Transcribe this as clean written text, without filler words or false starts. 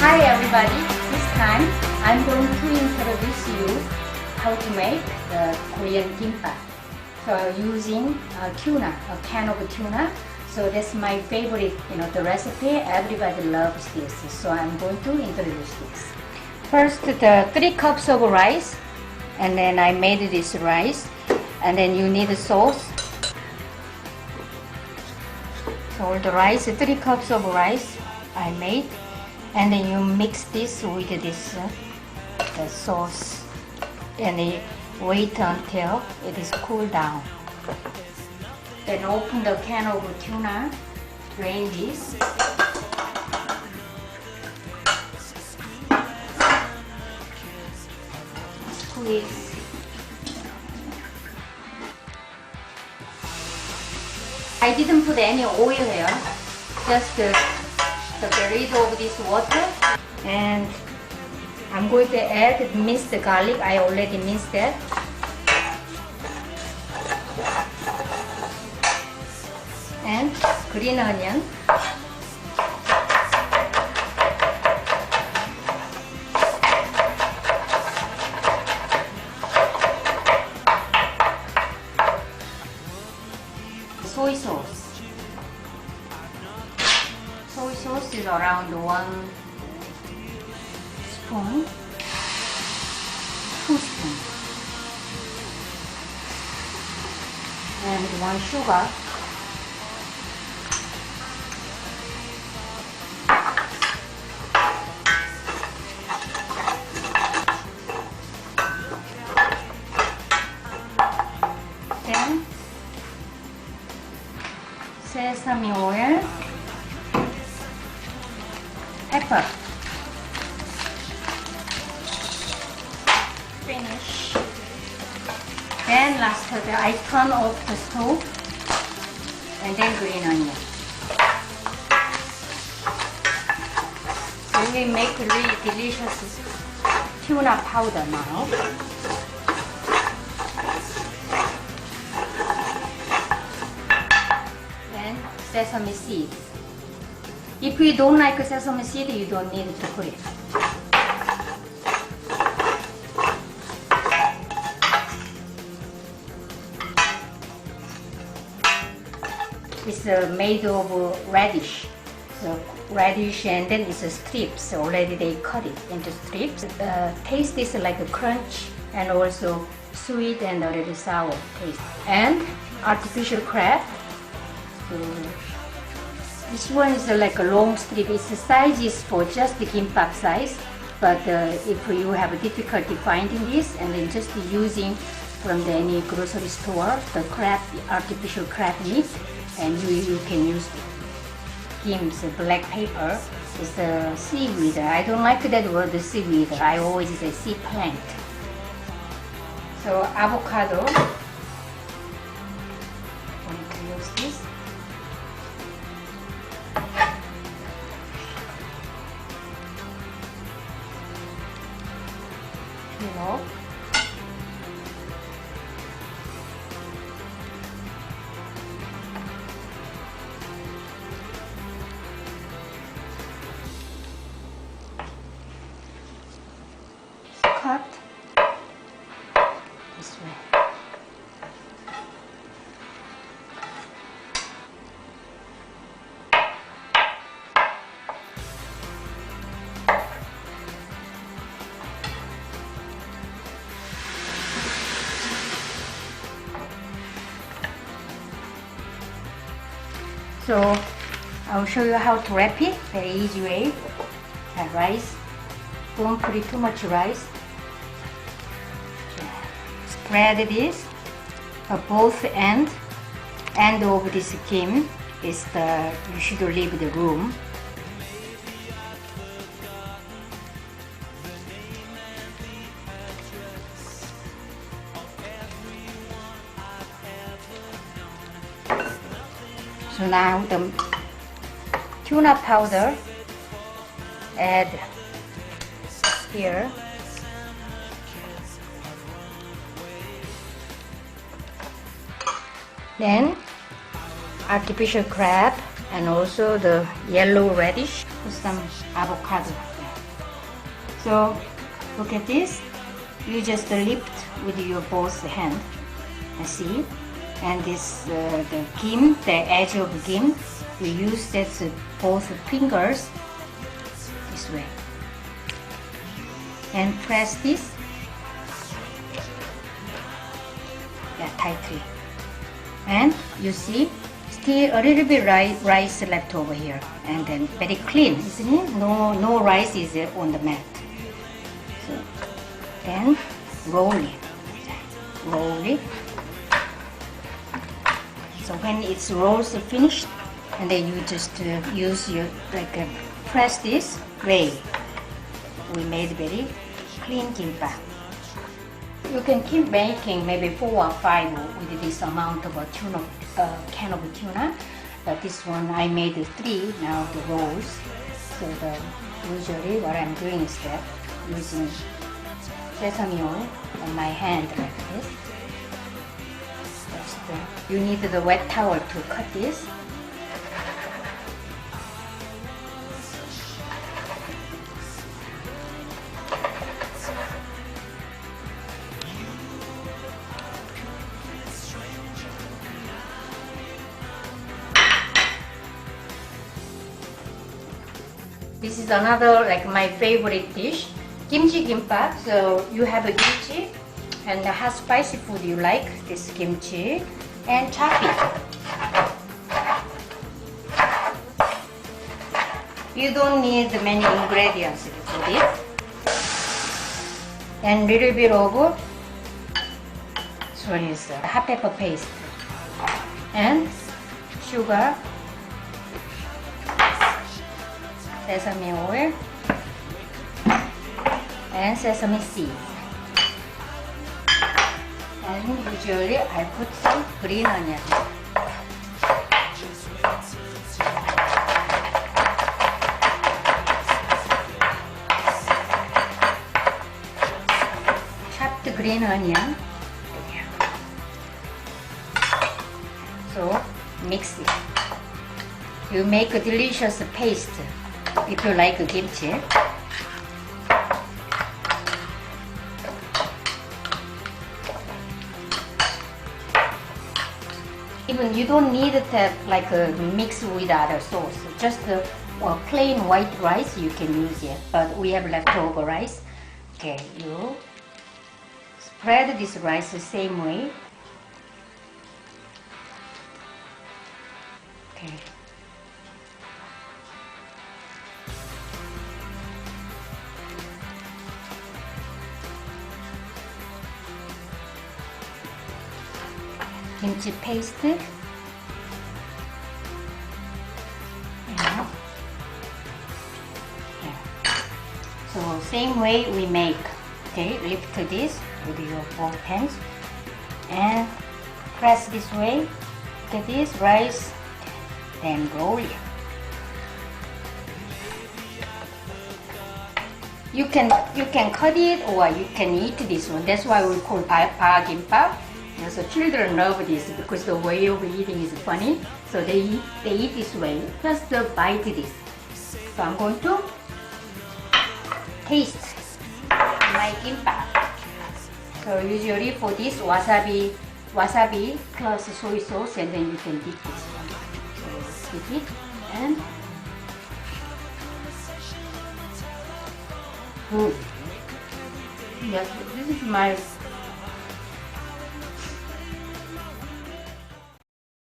Hi everybody, this time I'm going to introduce you how to make the Korean kimbap. So using tuna, a can of tuna. So that's my favorite, the recipe. Everybody loves this. So I'm going to introduce this. First, the 3 cups of rice, and then I made this rice, and then you need a sauce. So the rice, 3 cups of rice I made, and then you mix this with this the sauce, and then wait until it is cooled down. Then open the can of tuna, drain this. Squeeze. I didn't put any oil here, just the rid of this water. And I'm going to add minced garlic. I already minced that. And green onion. Soy sauce. Soy sauce is around 1 spoon, 2 spoons, and 1 sugar. Then sesame oil, pepper. Finish. Then last, I turn off the stove, and then green onion. So we make really delicious tuna powder now. Then sesame seeds. If you don't like sesame seed, you don't need to put it. It's made of radish. So radish, and then it's strips. Already they cut it into strips. Taste is like a crunch and also sweet and a little sour taste. And artificial crab. So this one is like a long strip. Its size is for just the kimbap size. But if you have difficulty finding this, and then just using from any grocery store, the crab, artificial crab meat, and you can use Ginz black pepper. It's a seaweed. I don't like that word seaweed. I always say sea plant. So avocado. I'm going to use this. Peel. Cut this way. So I'll show you how to wrap it, very easy way. Rice, don't put too much rice. Spread this both end of this kim is you should leave the room. So now the tuna powder add here. Then artificial crab and also the yellow radish with some avocado. So look at this. You just lift with your both hand. And see, and this the gim, the edge of gim, you use that both fingers this way, and press this, yeah, tightly. And you see, still a little bit rice left over here, and then very clean, isn't it? No rice is on the mat. So then roll it. So when it's rolls finished, and then you just use your press this way. We made very clean kimbap. You can keep making maybe 4 or 5 with this amount of tuna, can of tuna. But this one I made 3 now, the rolls. So usually what I'm doing is that using sesame oil on my hand like this. You need the wet towel to cut this. This is another my favorite dish, kimchi kimbap. So you have a kimchi and the hot spicy food you like, this kimchi, and chop it. You don't need many ingredients for this. And little bit of hot pepper paste and sugar, sesame oil, and sesame seeds. And usually I put some green onion. Chopped green onion. So mix it. You make a delicious paste if you like kimchi. Even you don't need to mix with other sauce. Just plain white rice you can use it. But we have leftover rice. Okay, you spread this rice the same way. Okay. Kimchi paste. Yeah. So same way we make. Okay, lift this with your both hands and press this way. Look at this rice. Then roll it. You can cut it or you can eat this one. That's why we call kimbap. So children love this because the way of eating is funny. So they eat this way. Just bite this. So I'm going to taste my kimbap. So usually for this wasabi plus soy sauce, and then you can dip this one. So dip it and yes, this is my